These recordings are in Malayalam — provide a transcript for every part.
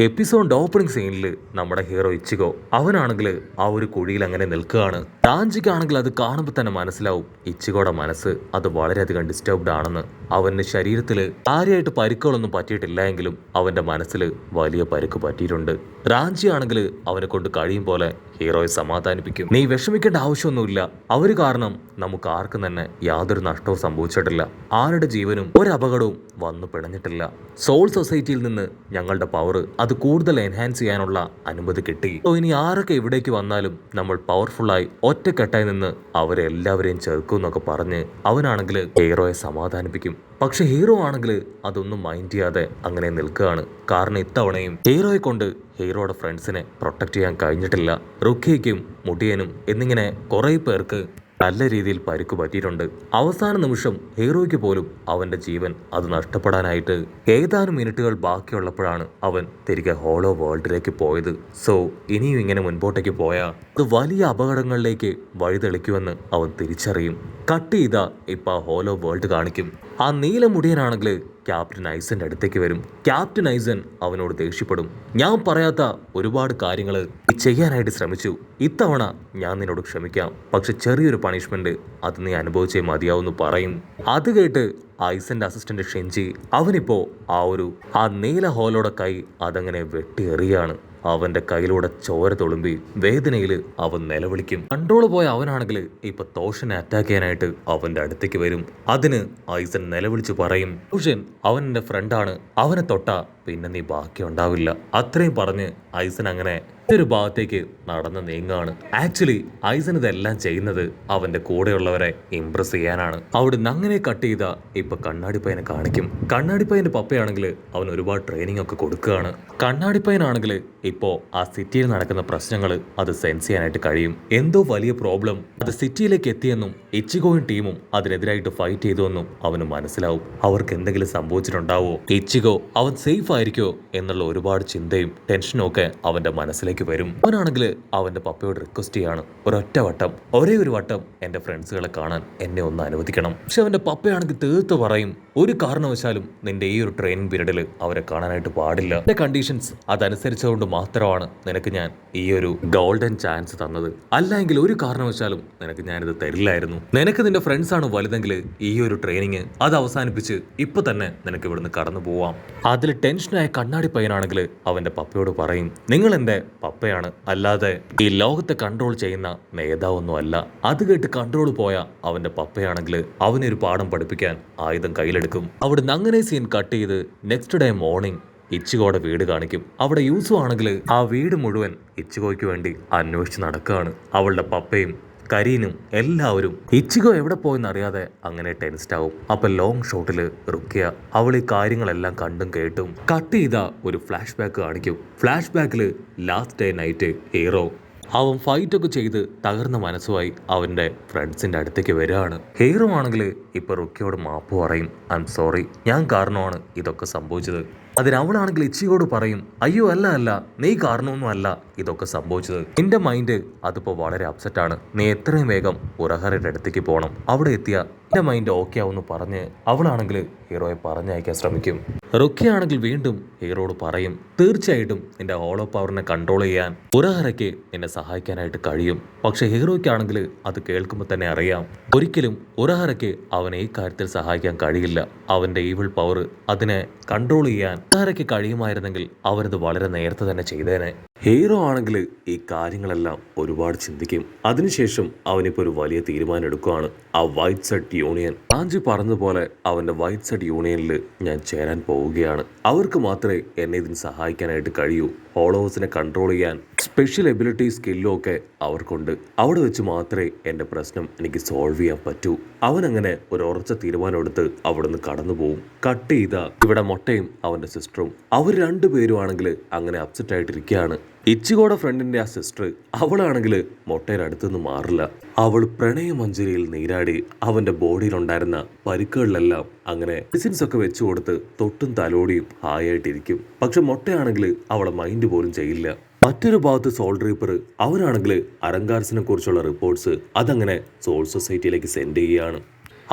എപ്പിസോഡ് ഓപ്പണിംഗ് സീനിൽ നമ്മുടെ ഹീറോ ഇച്ചിഗോ അവനാണെങ്കിൽ ആ ഒരു കുഴിയിൽ അങ്ങനെ നിൽക്കുകയാണ്. ടാഞ്ചിക്കാണെങ്കിൽ അത് കാണുമ്പോൾ തന്നെ മനസ്സിലാവും ഇച്ചിഗോയുടെ മനസ്സ് അത് വളരെയധികം ഡിസ്റ്റർബ്ഡ് ആണെന്ന്. അവന്റെ ശരീരത്തിൽ കാര്യമായിട്ട് പരിക്കുകളൊന്നും പറ്റിയിട്ടില്ല എങ്കിലും അവന്റെ മനസ്സിൽ വലിയ പരിക്ക് പറ്റിയിട്ടുണ്ട്. റാഞ്ചി ആണെങ്കിൽ അവനെ കൊണ്ട് കഴിയും പോലെ ഹീറോയെ സമാധാനിപ്പിക്കും. നീ വിഷമിക്കേണ്ട ആവശ്യമൊന്നുമില്ല, അവര് കാരണം നമുക്ക് ആർക്കും തന്നെ യാതൊരു നഷ്ടവും സംഭവിച്ചിട്ടില്ല, ആരുടെ ജീവനും ഒരു അപകടവും വന്നു പിണഞ്ഞിട്ടില്ല. സോൾ സൊസൈറ്റിയിൽ നിന്ന് ഞങ്ങളുടെ പവർ അത് കൂടുതൽ എൻഹാൻസ് ചെയ്യാനുള്ള അനുമതി കിട്ടി. ഇനി ആരൊക്കെ ഇവിടേക്ക് വന്നാലും നമ്മൾ പവർഫുള്ളായി ഒറ്റക്കെട്ടായി നിന്ന് അവരെ എല്ലാവരെയും ചേർക്കും എന്നൊക്കെ പറഞ്ഞ് അവനാണെങ്കിൽ ഹീറോയെ സമാധാനിപ്പിക്കും. പക്ഷെ ഹീറോ ആണെങ്കിൽ അതൊന്നും മൈൻഡ് ചെയ്യാതെ അങ്ങനെ നിൽക്കുകയാണ്. കാരണം ഇത്തവണയും ഹീറോയെ കൊണ്ട് ഹീറോയുടെ ഫ്രണ്ട്സിനെ പ്രൊട്ടക്ട് ചെയ്യാൻ കഴിഞ്ഞിട്ടില്ല. റുക്കിയയ്ക്കും മുടിയനും എന്നിങ്ങനെ കുറേ പേർക്ക് നല്ല രീതിയിൽ പരിക്ക് പറ്റിയിട്ടുണ്ട്. അവസാന നിമിഷം ഹീറോയ്ക്ക് പോലും അവന്റെ ജീവൻ അത് നഷ്ടപ്പെടാനായിട്ട് ഏതാനും മിനിറ്റുകൾ ബാക്കിയുള്ളപ്പോഴാണ് അവൻ തിരികെ ഹോളോ വേൾഡിലേക്ക് പോയത്. സോ ഇനിയും ഇങ്ങനെ മുൻപോട്ടേക്ക് പോയാൽ അത് വലിയ അപകടങ്ങളിലേക്ക് വഴിതെളിക്കുമെന്ന് അവൻ തിരിച്ചറിയും. കട്ട് ചെയ്താ ഇപ്പൊ ആ ഹോളോ വേൾഡ് കാണിക്കും. ആ നീലമുടിയനാണെങ്കിൽ ക്യാപ്റ്റൻ ഐസന്റെ അടുത്തേക്ക് വരും. ക്യാപ്റ്റൻ ഐസൻ അവനോട് ദേഷ്യപ്പെടും. ഞാൻ പറയാത്ത ഒരുപാട് കാര്യങ്ങൾ ചെയ്യാനായിട്ട് ശ്രമിച്ചു, ഇത്തവണ ഞാൻ നിന്നോട് ക്ഷമിക്കാം, പക്ഷെ ചെറിയൊരു പണിഷ്മെന്റ് അത് നീ അനുഭവിച്ചേ മതിയാവുമെന്ന് പറയും. അത് കേട്ട് ഐസന്റെ അസിസ്റ്റന്റ് ഷെഞ്ചി അവനിപ്പോ ആ നീല ഹോലോടെ കൈ അതങ്ങനെ വെട്ടിയെറിയാണ്. അവന്റെ കയ്യിലൂടെ ചോര തുളുമ്പി വേദനയിൽ അവൻ നിലവിളിക്കും. കൺട്രോള് പോയ അവനാണെങ്കിൽ ഇപ്പൊ തോഷനെ അറ്റാക്ക് ചെയ്യാനായിട്ട് അവന്റെ അടുത്തേക്ക് വരും. അതിന് ഐസൻ നിലവിളിച്ചു പറയും, തോഷൻ അവൻ എന്റെ ഫ്രണ്ടാണ്, അവനെ തൊട്ടാ പിന്നെ നീ ബാക്കി ഉണ്ടാവില്ല. അത്രയും പറഞ്ഞ് ഐസൻ അങ്ങനെ ഒരു ഭാഗത്തേക്ക് നടന്ന് നീങ്ങാണ്. ആക്ച്വലി ഐസൻ ഇതെല്ലാം ചെയ്യുന്നത് അവന്റെ കൂടെയുള്ളവരെ ഇംപ്രസ് ചെയ്യാനാണ്. അവിടുന്ന് അങ്ങനെ കട്ട് ചെയ്ത ഇപ്പൊ കണ്ണാടിപ്പയ്യനെ കാണിക്കും. കണ്ണാടിപ്പയ്യന്റെ പപ്പയാണെങ്കിൽ അവൻ ഒരുപാട് ട്രെയിനിങ് ഒക്കെ കൊടുക്കുകയാണ്. കണ്ണാടിപ്പയ്യനാണെങ്കിൽ ഇപ്പോ ആ സിറ്റിയിൽ നടക്കുന്ന പ്രശ്നങ്ങൾ അത് സെൻസ് ചെയ്യാനായിട്ട് കഴിയും. എന്തോ വലിയ പ്രോബ്ലം അത് സിറ്റിയിലേക്ക് എത്തിയെന്നും ഇച്ചിഗോയും ടീമും അതിനെതിരായിട്ട് ഫൈറ്റ് ചെയ്തുവെന്നും അവന് മനസ്സിലാവും. അവർക്ക് എന്തെങ്കിലും സംഭവിച്ചിട്ടുണ്ടാവോ, ഇച്ചിഗോ അവൻ സേഫ് ആയിരിക്കോ എന്നുള്ള ഒരുപാട് ചിന്തയും ടെൻഷനും ഒക്കെ അവന്റെ മനസ്സിലേക്ക് വരും. അവനാണെങ്കിൽ അവന്റെ പപ്പയോട് റിക്വസ്റ്റ് ചെയ്യാണ്, ഒരേ ഒരു വട്ടം എന്റെ ഫ്രണ്ട്സുകളെ കാണാൻ എന്നെ ഒന്ന് അനുവദിക്കണം. പക്ഷെ അവന്റെ പപ്പയാണെങ്കിൽ തീർത്ത് പറയും, ഒരു കാരണവശാലും നിന്റെ ഈ ഒരു ട്രെയിനിങ് പീരീഡിൽ അവരെ കാണാനായിട്ട് പാടില്ല. എന്റെ കണ്ടീഷൻസ് അതനുസരിച്ചുകൊണ്ട് മാത്രമാണ് നിനക്ക് ഞാൻ ഈ ഒരു ഗോൾഡൻ ചാൻസ് തന്നത്, അല്ലെങ്കിൽ ഒരു കാരണവശാലും നിനക്ക് ഞാനിത് തരില്ലായിരുന്നു. നിനക്ക് നിന്റെ ഫ്രണ്ട്സ് ആണ് വലുതെങ്കിൽ ഈ ഒരു ട്രെയിനിങ് അത് അവസാനിപ്പിച്ച് ഇപ്പൊ തന്നെ നിനക്ക് ഇവിടുന്ന് കടന്നു പോവാം. അതിൽ ടെൻഷനായ കണ്ണാടി പയ്യനാണെങ്കിൽ അവന്റെ പപ്പയോട് പറയും, നിങ്ങൾ എന്റെ പപ്പയാണ്, അല്ലാതെ ഈ ലോകത്തെ കൺട്രോൾ ചെയ്യുന്ന നേതാവൊന്നും അല്ല. അത് കേട്ട് കൺട്രോൾ പോയ അവന്റെ പപ്പയാണെങ്കിൽ അവനൊരു പാഠം പഠിപ്പിക്കാൻ ആയുധം കയ്യിലെടുക്കും. അവിടുന്ന് അങ്ങനെ സീൻ കട്ട് ചെയ്ത് നെക്സ്റ്റ് ഡേ മോർണിംഗ് ഇച്ചിഗോയുടെ വീട് കാണിക്കും. അവിടെ യൂസു ആണെങ്കിൽ ആ വീട് മുഴുവൻ ഇച്ചിഗോയ്ക്ക് വേണ്ടി അന്വേഷിച്ച് നടക്കുകയാണ്. അവളുടെ പപ്പയും കരീനും എല്ലാവരും ഇച്ചിഗോ എവിടെ പോയെന്നറിയാതെ അങ്ങനെ ടെൻസ്ഡ് ആവും. അപ്പൊ ലോങ് ഷോട്ടില് റുക്കിയ അവൾ ഈ കാര്യങ്ങളെല്ലാം കണ്ടും കേട്ടും കട്ട് ചെയ്ത ഒരു ഫ്ലാഷ് ബാക്ക് കാണിക്കും. ഫ്ലാഷ് ബാക്കില് ലാസ്റ്റ് ഡേ നൈറ്റ് ഹീറോ അവൻ ഫൈറ്റ് ഒക്കെ ചെയ്ത് തകർന്ന മനസ്സുമായി അവന്റെ ഫ്രണ്ട്സിന്റെ അടുത്തേക്ക് വരികയാണ്. ഹീറോ ആണെങ്കിൽ ഇപ്പൊ റുക്കിയോട് മാപ്പ് പറയും, ഐ എം സോറി, ഞാൻ കാരണമാണ് ഇതൊക്കെ സംഭവിച്ചത്. അതിന് അവളാണെങ്കിൽ ഇച്ചിഗോട് പറയും, അയ്യോ അല്ല, നീ കാരണമൊന്നും അല്ല ഇതൊക്കെ സംഭവിച്ചത്, നിന്റെ മൈൻഡ് അതിപ്പോ വളരെ അപ്സെറ്റ് ആണ്, നീ എത്രയും വേഗം ഉറഹറയുടെ അടുത്തേക്ക് പോകണം, അവിടെ എത്തിയ എന്റെ മൈൻഡ് ഓക്കെ ആവുമെന്ന് പറഞ്ഞ് അവളാണെങ്കിൽ ഹീറോയെ പറഞ്ഞയക്കാൻ ശ്രമിക്കും. റുക്കിയാണെങ്കിൽ വീണ്ടും ഹീറോയോട് പറയും, തീർച്ചയായിട്ടും നിന്റെ ഹോളോ പവറിനെ കൺട്രോൾ ചെയ്യാൻ ഉറഹറയ്ക്ക് നിന്നെ സഹായിക്കാനായിട്ട് കഴിയും. പക്ഷെ ഹീറോയ്ക്കാണെങ്കിൽ അത് കേൾക്കുമ്പോൾ തന്നെ അറിയാം, ഒരിക്കലും ഉറഹറയ്ക്ക് അവനെ ഈ കാര്യത്തിൽ സഹായിക്കാൻ കഴിയില്ല. അവന്റെ ഈവിൾ പവർ അതിനെ കൺട്രോൾ ചെയ്യാൻ ഉറഹറയ്ക്ക് കഴിയുമായിരുന്നെങ്കിൽ അവനത് വളരെ നേരത്തെ തന്നെ ചെയ്തേനെ. ഹീറോ ആണെങ്കിൽ ഈ കാര്യങ്ങളെല്ലാം ഒരുപാട് ചിന്തിക്കും. അതിനുശേഷം അവനിപ്പോൾ ഒരു വലിയ തീരുമാനം എടുക്കുകയാണ്. ആ വൈറ്റ് സെറ്റ് യൂണിയൻ ആഞ്ചി പറഞ്ഞതുപോലെ അവന്റെ വൈറ്റ് സെറ്റ് യൂണിയനിൽ ഞാൻ ചേരാൻ പോവുകയാണ്. അവർക്ക് മാത്രമേ എന്നെ ഇതിന് സഹായിക്കാനായിട്ട് കഴിയൂ. ഹോളോസിനെ കൺട്രോൾ ചെയ്യാൻ സ്പെഷ്യൽ എബിലിറ്റി സ്കില്ലും ഒക്കെ അവർക്കുണ്ട്. അവിടെ വെച്ച് മാത്രമേ എൻ്റെ പ്രശ്നം എനിക്ക് സോൾവ് ചെയ്യാൻ പറ്റൂ. അവനങ്ങനെ ഒരു ഉറച്ച തീരുമാനം എടുത്ത് അവിടുന്ന് കടന്നു പോകും. കട്ട് ചെയ്ത ഇവിടെ മൊട്ടയും അവന്റെ സിസ്റ്ററും അവർ രണ്ടുപേരും ആണെങ്കിൽ അങ്ങനെ അപ്സെറ്റ് ആയിട്ടിരിക്കുകയാണ്. ഇച്ചിഗോയുടെ ഫ്രണ്ടിന്റെ ആ സിസ്റ്റർ അവളാണെങ്കിൽ മൊട്ടയുടെ അടുത്തുനിന്ന് മാറില്ല. അവൾ പ്രണയമഞ്ജരിയിൽ നീരാടി അവന്റെ ബോഡിയിലുണ്ടായിരുന്ന പരിക്കുകളിലെല്ലാം അങ്ങനെ മെഡിസിൻസ് ഒക്കെ വെച്ചു കൊടുത്ത് തൊട്ടും തലോടിയും ഹായായിട്ടിരിക്കും. പക്ഷെ മൊട്ടയാണെങ്കിൽ അവളെ മൈൻഡ് പോലും ചെയ്യില്ല. മറ്റൊരു ഭാഗത്ത് സോൾ റീപ്പർ അവനാണെങ്കിൽ അരങ്കാർസിനെ കുറിച്ചുള്ള റിപ്പോർട്ട്സ് അതങ്ങനെ സോൾ സൊസൈറ്റിയിലേക്ക് സെൻഡ് ചെയ്യുകയാണ്.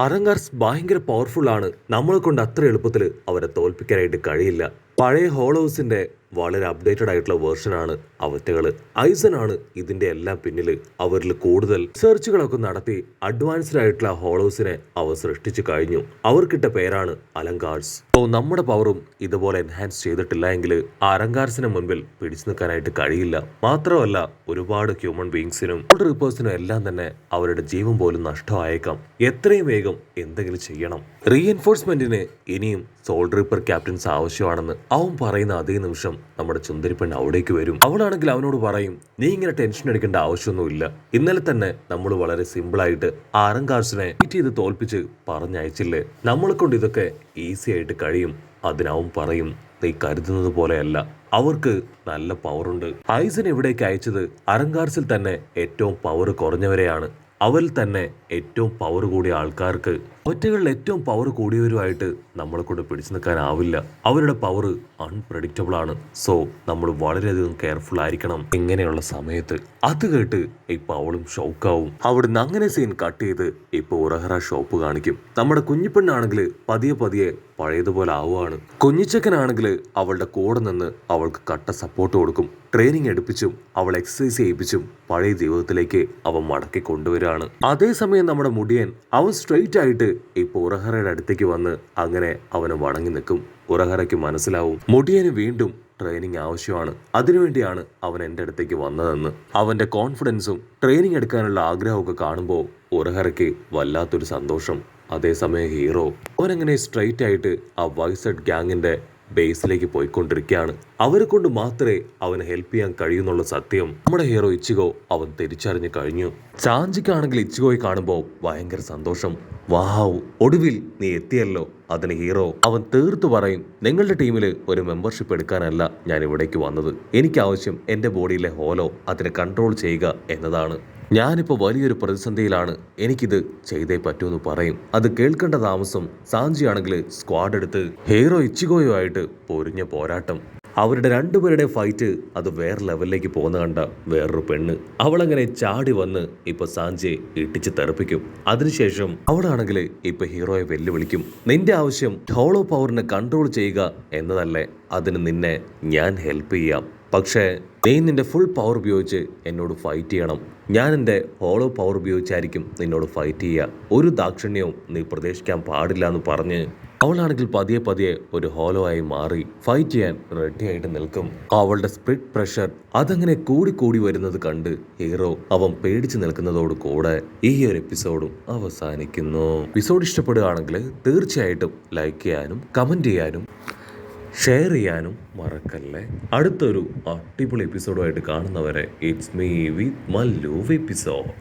അരങ്കാർസ് ഭയങ്കര പവർഫുൾ ആണ്, നമ്മളെ കൊണ്ട് അത്ര എളുപ്പത്തിൽ അവരെ തോൽപ്പിക്കാനായിട്ട് കഴിയില്ല. പഴയ ഹോളോസിന്റെ വളരെ അപ്ഡേറ്റഡ് ആയിട്ടുള്ള വേർഷനാണ് അവറ്റകൾ. ഐസൻ ആണ് ഇതിന്റെ എല്ലാം പിന്നിൽ. അവരിൽ കൂടുതൽ റിസർച്ചുകളൊക്കെ നടത്തി അഡ്വാൻസ്ഡ് ആയിട്ടുള്ള ഹോളോസിനെ അവർ സൃഷ്ടിച്ചു കഴിഞ്ഞു. അവർക്കിട്ട പേരാണ് അലങ്കാർസ്. നമ്മുടെ പവറും ഇതുപോലെ എൻഹാൻസ് ചെയ്തിട്ടില്ല എങ്കിൽ അലങ്കാർസിന് മുൻപിൽ പിടിച്ചു നിൽക്കാനായിട്ട് കഴിയില്ല. മാത്രമല്ല ഒരുപാട് ഹ്യൂമൻ ബീങ്സിനും റിപ്പേഴ്സിനും എല്ലാം തന്നെ അവരുടെ ജീവൻ പോലും നഷ്ടമായേക്കാം. എത്രയും വേഗം എന്തെങ്കിലും ചെയ്യണം. റീഎൻഫോഴ്സ്മെന്റിന് ഇനിയും സോൾ റിപ്പർ ക്യാപ്റ്റൻസ് ആവശ്യമാണെന്ന് അവൻ പറയുന്ന അതേ നിമിഷം നമ്മുടെ ചുന്ദരിപ്പെണ്ണ് അവിടേക്ക് വരും. അവളാണെങ്കിൽ അവനോട് പറയും, നീ ഇങ്ങനെ ടെൻഷൻ എടുക്കേണ്ട ആവശ്യമൊന്നുമില്ല. ഇന്നലെ തന്നെ നമ്മൾ വളരെ സിമ്പിളായിട്ട് അലങ്കാർസിനെ ബീറ്റ് ചെയ്ത് തോൽപ്പിച്ച് പറഞ്ഞയച്ചില്ലേ. നമ്മളെ കൊണ്ട് ഇതൊക്കെ ഈസി ആയിട്ട് കഴിയും. അതിനവൻ പറയും, നീ കരുതുന്നത് പോലെയല്ല, അവർക്ക് നല്ല പവറുണ്ട്. ഐസൻ ഇവിടേക്ക് അയച്ചത് അലങ്കാർസിൽ തന്നെ ഏറ്റവും പവർ കുറഞ്ഞവരെയാണ്. അവരിൽ തന്നെ ഏറ്റവും പവർ കൂടിയ ആൾക്കാർക്ക് ഒറ്റകളിൽ ഏറ്റവും പവർ കൂടിയവരുമായിട്ട് നമ്മളെ കൊണ്ട് പിടിച്ചു നിൽക്കാനാവില്ല. അവരുടെ പവർ അൺപ്രഡിക്റ്റബിൾ ആണ്. സോ നമ്മൾ വളരെയധികം കെയർഫുൾ ആയിരിക്കണം ഇങ്ങനെയുള്ള സമയത്ത്. അത് കേട്ട് ഇപ്പൊ അവളും ഷോക്കാവും. അവിടുന്ന് അങ്ങനെ സീൻ കട്ട് ചെയ്ത് ഇപ്പൊ ഉറഹറ ഷോപ്പ് കാണിക്കും. നമ്മുടെ കുഞ്ഞിപ്പെണ്ണാണെങ്കിൽ പതിയെ പതിയെ പഴയതുപോലെ ആവുകയാണ്. കുഞ്ഞിച്ചക്കനാണെങ്കിൽ അവളുടെ കൂടെ നിന്ന് അവൾക്ക് കട്ട സപ്പോർട്ട് കൊടുക്കും. ട്രെയിനിങ് എടുപ്പിച്ചും അവൾ എക്സസൈസ് ചെയ്യിപ്പിച്ചും പഴയ ജീവിതത്തിലേക്ക് അവൻ മടക്കി കൊണ്ടുവരികയാണ്. അതേസമയം നമ്മുടെ മുടിയൻ അവൻ സ്ട്രെയിറ്റ് ആയിട്ട് ഇപ്പൊ ഉറഹറയുടെ അടുത്തേക്ക് വന്ന് അങ്ങനെ അവനെ വണങ്ങി നിൽക്കും. ഉറഹറയ്ക്ക് മനസ്സിലാവും മുടിയന് വീണ്ടും ട്രെയിനിങ് ആവശ്യമാണ്. അതിനുവേണ്ടിയാണ് അവൻ എൻ്റെ അടുത്തേക്ക് വന്നതെന്ന്. അവന്റെ കോൺഫിഡൻസും ട്രെയിനിങ് എടുക്കാനുള്ള ആഗ്രഹമൊക്കെ കാണുമ്പോൾ ഉറഹറയ്ക്ക് വല്ലാത്തൊരു സന്തോഷം. അതേസമയം ഹീറോ അവനങ്ങനെ സ്ട്രെയിറ്റ് ആയിട്ട് ആ വൈസഡ് ഗ്യാങ്ങിന്റെ ബേസിലേക്ക് പോയിക്കൊണ്ടിരിക്കുകയാണ്. അവരെ കൊണ്ട് മാത്രമേ അവന് ഹെൽപ്പ് ചെയ്യാൻ കഴിയുന്നുള്ള സത്യം നമ്മുടെ ഹീറോ ഇച്ചിഗോ അവൻ തിരിച്ചറിഞ്ഞു കഴിഞ്ഞു. ചാഞ്ചിക്കാണെങ്കിൽ ഇച്ചിഗോയെ കാണുമ്പോൾ ഭയങ്കര സന്തോഷം. വാവ്, ഒടുവിൽ നീ എത്തിയല്ലോ. അതിന് ഹീറോ അവൻ തീർത്തു പറയും, നിങ്ങളുടെ ടീമിൽ ഒരു മെമ്പർഷിപ്പ് എടുക്കാനല്ല ഞാൻ ഇവിടേക്ക് വന്നത്. എനിക്ക് ആവശ്യം എൻ്റെ ബോഡിയിലെ ഹോലോ അതിനെ കൺട്രോൾ ചെയ്യുക എന്നതാണ്. ഞാനിപ്പോൾ വലിയൊരു പ്രതിസന്ധിയിലാണ്, എനിക്കിത് ചെയ്തേ പറ്റൂന്ന് പറയും. അത് കേൾക്കേണ്ട താമസം സാഞ്ചിയാണെങ്കിൽ സ്ക്വാഡ് എടുത്ത് ഹീറോ ഇച്ചിഗോയുമായിട്ട് പൊരിഞ്ഞ പോരാട്ടം. അവരുടെ രണ്ടുപേരുടെ ഫൈറ്റ് അത് വേറെ ലെവലിലേക്ക് പോകുന്ന കണ്ട വേറൊരു പെണ്ണ് അവളങ്ങനെ ചാടി വന്ന് ഇപ്പൊ സാഞ്ചിയെ ഇട്ടിച്ച് തെറിപ്പിക്കും. അതിനുശേഷം അവളാണെങ്കിൽ ഇപ്പൊ ഹീറോയെ വെല്ലുവിളിക്കും. നിന്റെ ആവശ്യം ഹോളോ പവറിനെ കൺട്രോൾ ചെയ്യുക എന്നതല്ലേ? അതിന് നിന്നെ ഞാൻ ഹെൽപ്പ് ചെയ്യാം. പക്ഷേ നീ നിന്റെ ഫുൾ പവർ ഉപയോഗിച്ച് എന്നോട് ഫൈറ്റ് ചെയ്യണം. ഞാൻ എൻ്റെ ഹോളോ പവർ ഉപയോഗിച്ചായിരിക്കും നിന്നോട് ഫൈറ്റ് ചെയ്യുക. ഒരു ദാക്ഷിണ്യവും നീ പ്രതീക്ഷിക്കാൻ പാടില്ല എന്ന് പറഞ്ഞ് അവളാണെങ്കിൽ പതിയെ പതിയെ ഒരു ഹോലോ ആയി മാറി ഫൈറ്റ് ചെയ്യാൻ റെഡി ആയിട്ട് നിൽക്കും. അവളുടെ സ്പിരിറ്റ് പ്രഷർ അതങ്ങനെ കൂടി വരുന്നത് കണ്ട് ഹീറോ അവൻ പേടിച്ച് നിൽക്കുന്നതോട് കൂടെ ഈ ഒരു എപ്പിസോഡും അവസാനിക്കുന്നു. എപ്പിസോഡ് ഇഷ്ടപ്പെടുകയാണെങ്കിൽ തീർച്ചയായിട്ടും ലൈക്ക് ചെയ്യാനും കമൻറ്റ് ചെയ്യാനും ഷെയർ ചെയ്യാനും മറക്കല്ലേ. അടുത്തൊരു അടിപൊളി എപ്പിസോഡുമായിട്ട് കാണുന്നവരെ it's me with Mallu episode.